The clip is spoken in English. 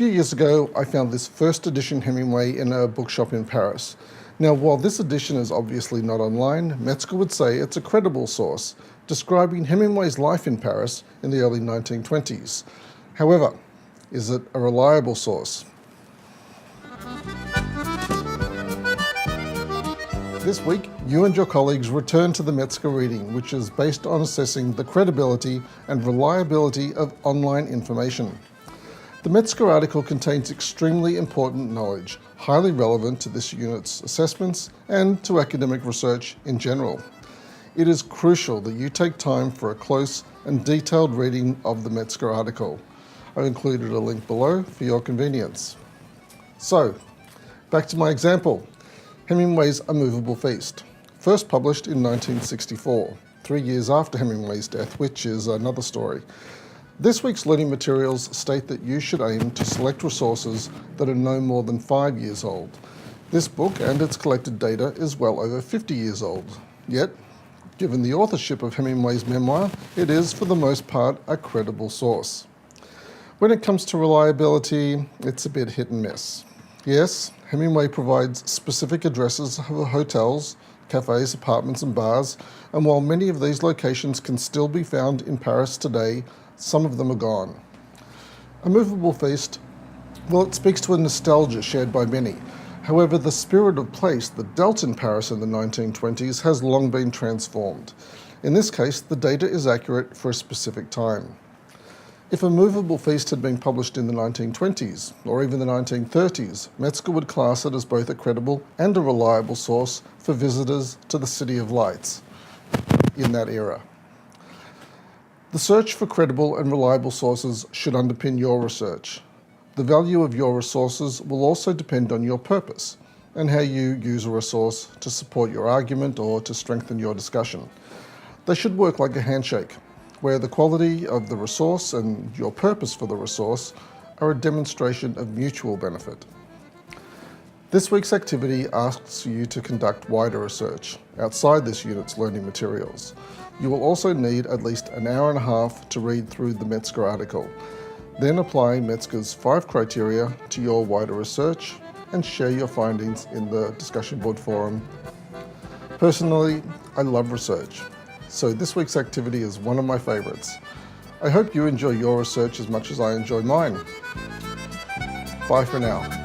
few years ago, I found this first edition Hemingway in a bookshop in Paris. Now, while this edition is obviously not online, Metzger would say it's a credible source, describing Hemingway's life in Paris in the early 1920s. However, is it a reliable source? This week, you and your colleagues return to the Metzger reading, which is based on assessing the credibility and reliability of online information. The Metzger article contains extremely important knowledge, highly relevant to this unit's assessments and to academic research in general. It is crucial that you take time for a close and detailed reading of the Metzger article. I've included a link below for your convenience. So, back to my example. Hemingway's A Moveable Feast, first published in 1964, 3 years after Hemingway's death, which is another story. This week's learning materials state that you should aim to select resources that are no more than 5 years old. This book and its collected data is well over 50 years old. Yet, given the authorship of Hemingway's memoir, it is, for the most part, a credible source. When it comes to reliability, it's a bit hit and miss. Yes, Hemingway provides specific addresses of hotels, cafes, apartments and bars, and while many of these locations can still be found in Paris today, some of them are gone. A Moveable Feast, well, it speaks to a nostalgia shared by many. However, the spirit of place that dealt in Paris in the 1920s has long been transformed. In this case, the data is accurate for a specific time. If A Moveable Feast had been published in the 1920s, or even the 1930s, Metzger would class it as both a credible and a reliable source for visitors to the City of Lights in that era. The search for credible and reliable sources should underpin your research. The value of your resources will also depend on your purpose and how you use a resource to support your argument or to strengthen your discussion. They should work like a handshake, where the quality of the resource and your purpose for the resource are a demonstration of mutual benefit. This week's activity asks you to conduct wider research outside this unit's learning materials. You will also need at least an hour and a half to read through the Metzger article. Then apply Metzger's 5 criteria to your wider research and share your findings in the discussion board forum. Personally, I love research, so this week's activity is one of my favorites. I hope you enjoy your research as much as I enjoy mine. Bye for now.